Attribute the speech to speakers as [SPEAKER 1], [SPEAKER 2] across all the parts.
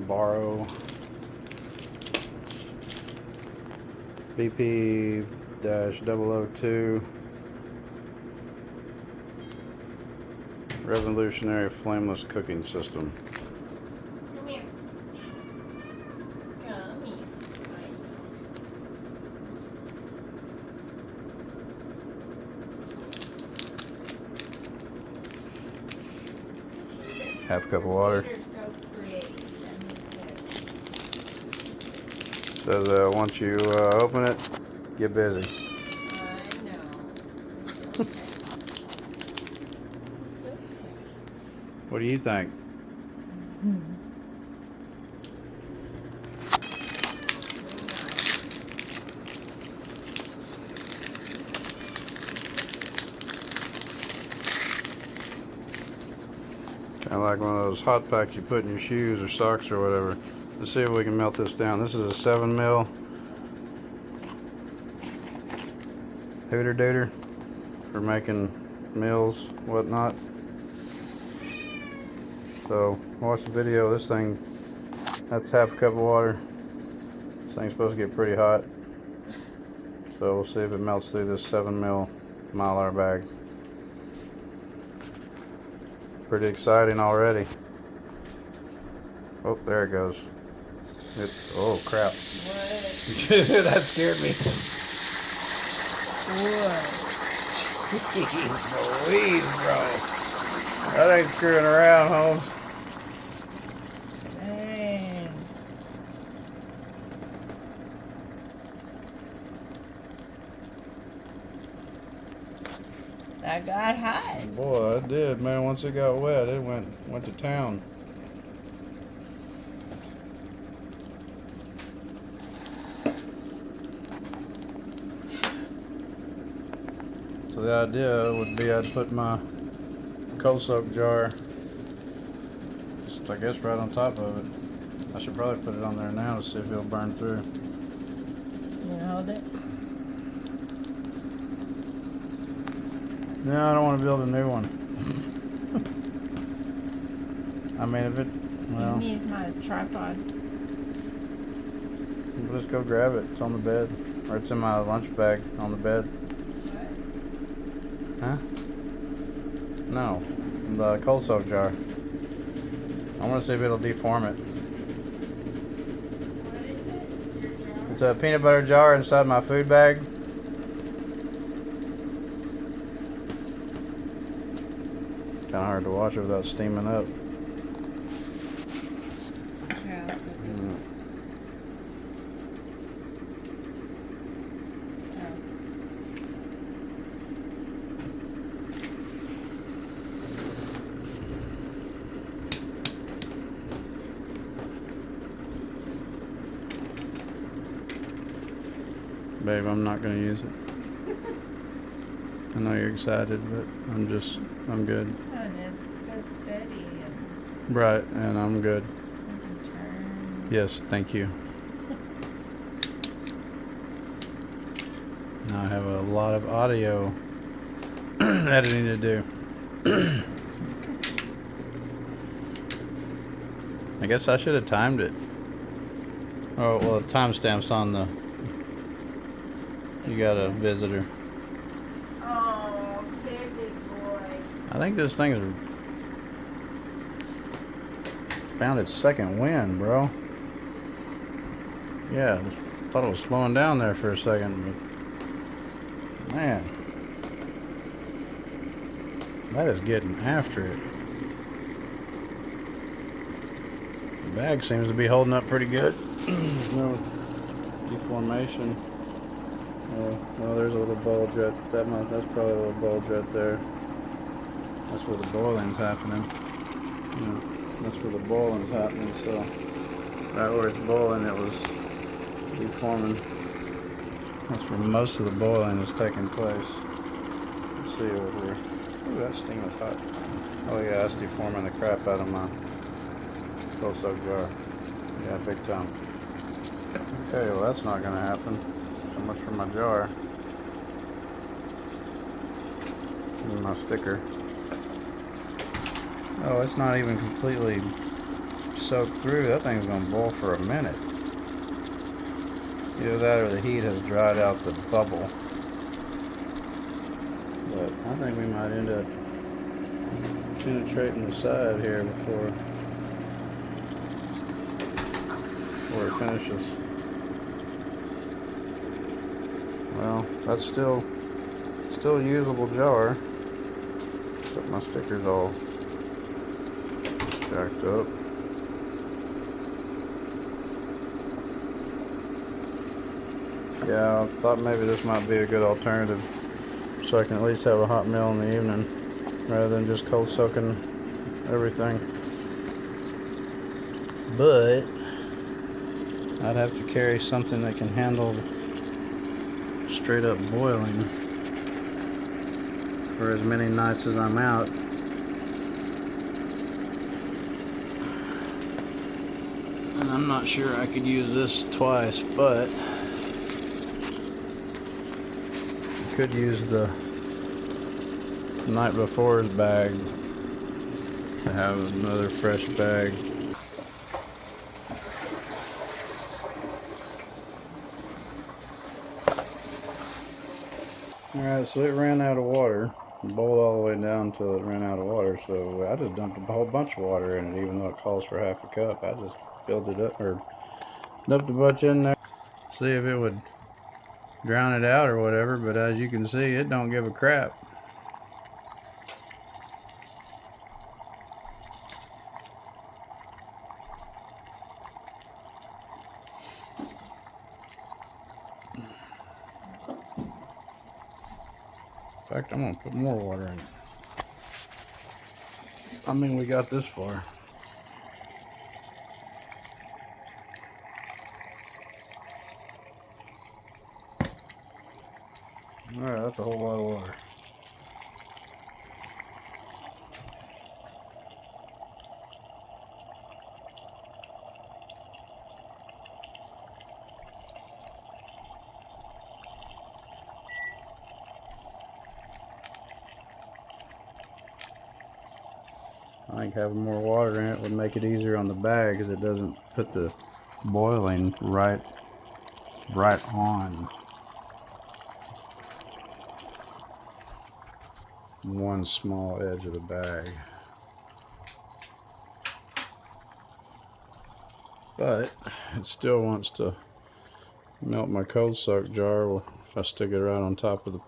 [SPEAKER 1] Baro BP-002 Revolutionary Flameless Cooking System.
[SPEAKER 2] Come here. Come here.
[SPEAKER 1] Half a cup of water. Says once you open it, get busy.
[SPEAKER 2] I know.
[SPEAKER 1] What do you think? Kind of like one of those hot packs you put in your shoes or socks or whatever. Let's see if we can melt this down. This is a 7 mil hooter dooter for making meals, whatnot. So watch the video. This thing, that's half a cup of water. This thing's supposed to get pretty hot. So we'll see if it melts through this 7 mil Mylar bag. Pretty exciting already. Oh, there it goes. It's, oh crap.
[SPEAKER 2] What?
[SPEAKER 1] That scared me.
[SPEAKER 2] What?
[SPEAKER 1] Jeez Louise, bro. That ain't screwing around, Holmes.
[SPEAKER 2] Dang. That got hot.
[SPEAKER 1] Boy, it did, man. Once it got wet, it went to town. So the idea would be I'd put my cold soak jar, just I guess right on top of it. I should probably put it on there now to see if it'll burn through.
[SPEAKER 2] You hold it?
[SPEAKER 1] No, I don't want to build a new one. I mean, if it, well,
[SPEAKER 2] You can use my tripod.
[SPEAKER 1] let's go grab it. It's on the bed, or it's in my lunch bag on the bed. Huh? No, the cold soak jar. I want to see if it'll deform it.
[SPEAKER 2] What is it? Your jar?
[SPEAKER 1] It's a peanut butter jar inside my food bag. Kind of hard to watch it without steaming up.
[SPEAKER 2] Okay, I'll set this.
[SPEAKER 1] Babe, I'm not going to use it. I know you're excited, but I'm good.
[SPEAKER 2] And it's so steady and
[SPEAKER 1] Right, and I'm good.
[SPEAKER 2] you can turn.
[SPEAKER 1] Yes, thank you. Now I have a lot of audio editing to do. I guess I should have timed it. Oh, well, the timestamp's on the... You got a visitor.
[SPEAKER 2] Oh, baby boy.
[SPEAKER 1] I think this thing has found its second wind, bro. Yeah, I thought it was slowing down there for a second, but man, that is getting after it. The bag seems to be holding up pretty good. There's no deformation. Well, there's a little bulge that's probably a little bulge right there. That's where the boiling's happening. That's where the boiling's happening, so right where it's boiling it was deforming. That's where most of the boiling is taking place. Let's see over here. Ooh, that steam is hot. Oh yeah, that's deforming the crap out of my cold soak jar. Yeah, big time. Okay, well that's not gonna happen. So much for my jar. And my sticker. Oh, it's not even completely soak through, that thing's gonna boil for a minute. Either that or the heat has dried out the bubble. But I think we might end up penetrating the side here before it finishes. Well, that's still a usable jar. But my sticker's all jacked up. Yeah, I thought maybe this might be a good alternative, so I can at least have a hot meal in the evening rather than just cold soaking everything. But I'd have to carry something that can handle straight up boiling for as many nights as I'm out. And I'm not sure I could use this twice, but I could use the night before's bag to have another fresh bag. Alright, so it ran out of water. It boiled all the way down until it ran out of water, so I just dumped a whole bunch of water in it, even though it calls for half a cup. I just filled it up, or dumped a bunch in there, see if it would drown it out or whatever, but as you can see, it don't give a crap. In fact, I'm gonna put more water in it. I mean, we got this far. Alright, that's a whole lot of water. I think having more water in it would make it easier on the bag, because it doesn't put the boiling right on one small edge of the bag. But it still wants to melt my cold soak jar if I stick it right on top of the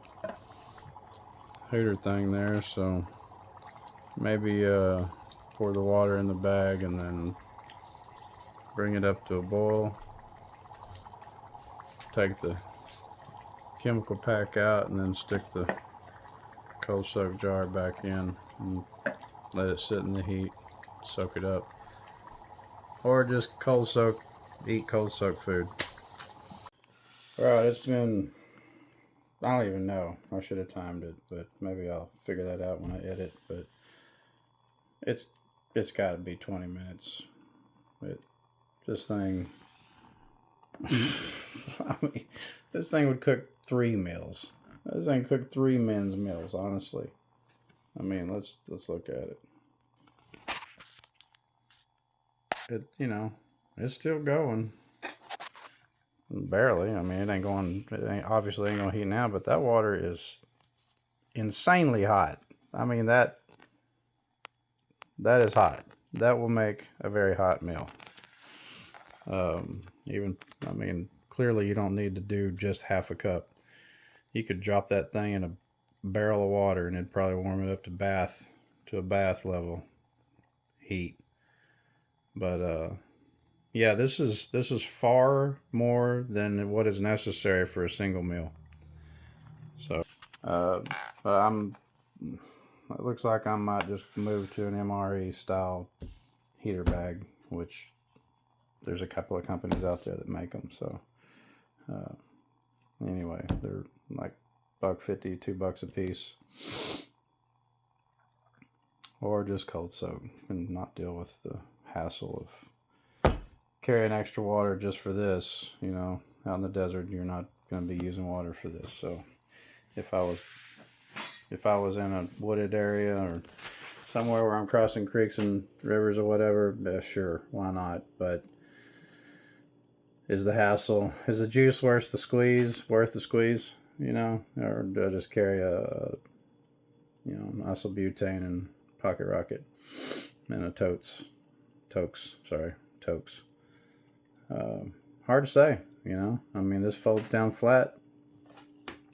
[SPEAKER 1] heater thing there. So maybe pour the water in the bag and then bring it up to a boil, take the chemical pack out, and then stick the cold soak jar back in and let it sit in the heat, soak it up, or just eat cold soak food. Alright, it's been, I don't even know, I should have timed it, but maybe I'll figure that out when I edit. But it's got to be 20 minutes. This thing I mean, this thing would cook 3 meals. This thing cooked 3 men's meals, honestly. I mean, let's look at it. You know, it's still going. Barely. I mean, it obviously ain't gonna heat now, but that water is insanely hot. I mean, that is hot. That will make a very hot meal. I mean, clearly you don't need to do just half a cup. You could drop that thing in a barrel of water and it'd probably warm it up to a bath level heat. But yeah, this is far more than what is necessary for a single meal. So it looks like I might just move to an MRE style heater bag, which there's a couple of companies out there that make them. So anyway, they're like $1.50, $2 a piece, or just cold soak and not deal with the hassle of carrying extra water just for this. You know, out in the desert, you're not going to be using water for this. So if I was in a wooded area or somewhere where I'm crossing creeks and rivers or whatever, sure, why not? But is the hassle, is the juice worth the squeeze? You know, or do I just carry a, you know, isobutane and pocket rocket and a totes. Hard to say, you know. I mean, this folds down flat.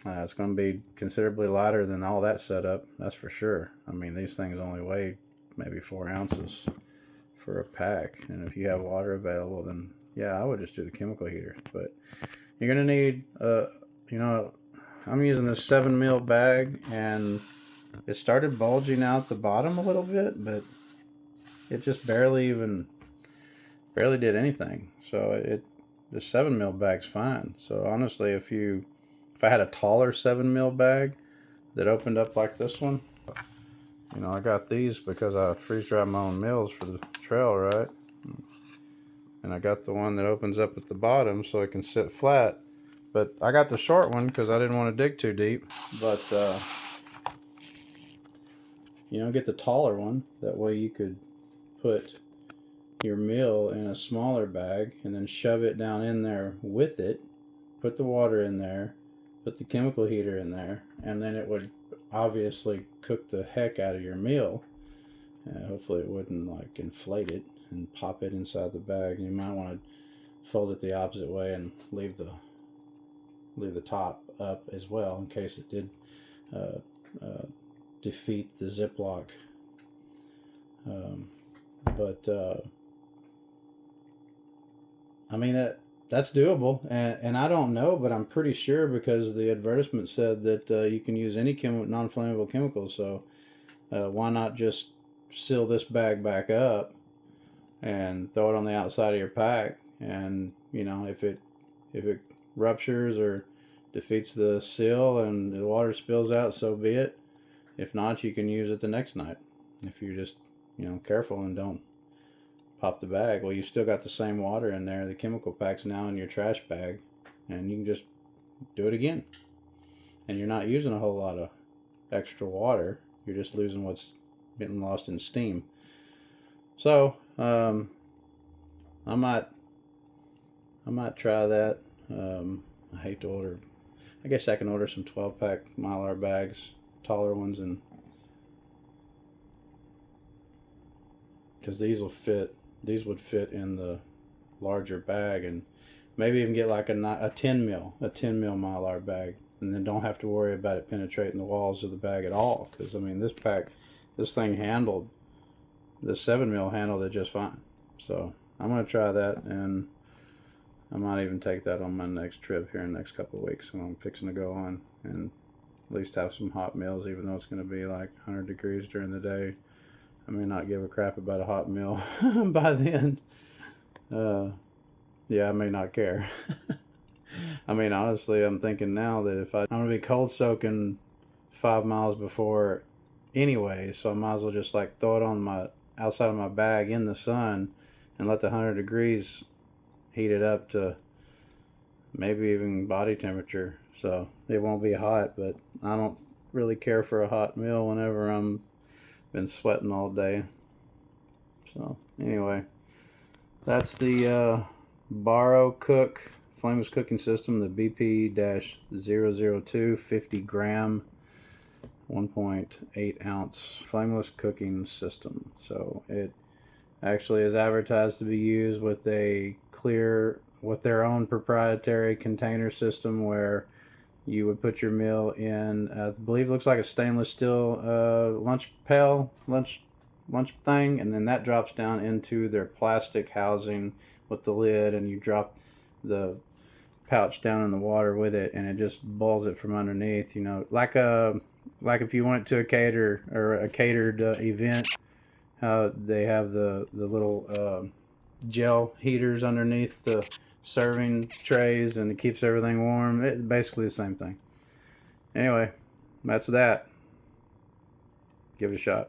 [SPEAKER 1] It's going to be considerably lighter than all that setup, that's for sure. I mean, these things only weigh maybe 4 ounces for a pack, and if you have water available, then yeah, I would just do the chemical heater. But you're going to need, you know, I'm using this 7 mil bag, and it started bulging out the bottom a little bit, but it just barely did anything. So the 7 mil bag's fine. So honestly, if I had a taller 7 mil bag that opened up like this one, you know, I got these because I freeze dry my own meals for the trail, right? And I got the one that opens up at the bottom so it can sit flat. But I got the short one because I didn't want to dig too deep. But you know, get the taller one. That way you could put your meal in a smaller bag and then shove it down in there with it. Put the water in there. Put the chemical heater in there, and then it would obviously cook the heck out of your meal. Hopefully it wouldn't like inflate it and pop it inside the bag. You might want to fold it the opposite way and leave the top up as well in case it did defeat the Ziploc. I mean, that's doable, and I don't know, but I'm pretty sure because the advertisement said that you can use any non-flammable chemicals. So why not just seal this bag back up and throw it on the outside of your pack? And you know, if it ruptures or defeats the seal and the water spills out, so be it. If not, you can use it the next night if you're just, you know, careful and don't pop the bag. Well, you still got the same water in there. The chemical pack's now in your trash bag, and you can just do it again. And you're not using a whole lot of extra water. You're just losing what's getting lost in steam. So I might try that. I hate to order. I guess I can order some 12-pack Mylar bags, taller ones, and because these would fit in the larger bag, and maybe even get like a 10 mil Mylar bag, and then don't have to worry about it penetrating the walls of the bag at all. Because I mean, this thing handled, the 7 mil handled it just fine. So I'm gonna try that, and I might even take that on my next trip here in the next couple of weeks when I'm fixing to go on, and at least have some hot meals, even though it's going to be like 100 degrees during the day. I may not give a crap about a hot meal by then. Yeah, I may not care. I mean, honestly, I'm thinking now that I'm going to be cold soaking 5 miles before anyway, so I might as well just like throw it on my outside of my bag in the sun and let the 100 degrees heat it up to maybe even body temperature, so it won't be hot. But I don't really care for a hot meal whenever I'm been sweating all day. So anyway, that's the Baro-Cook Flameless cooking system, the BP-002 50 gram 1.8 ounce flameless cooking system. So it actually is advertised to be used with their own proprietary container system, where you would put your meal in, I believe it looks like a stainless steel lunch thing, and then that drops down into their plastic housing with the lid, and you drop the pouch down in the water with it, and it just boils it from underneath. You know, like if you went to a catered event, how they have the little gel heaters underneath the serving trays, and it keeps everything warm. It's basically the same thing. Anyway, that's that. Give it a shot.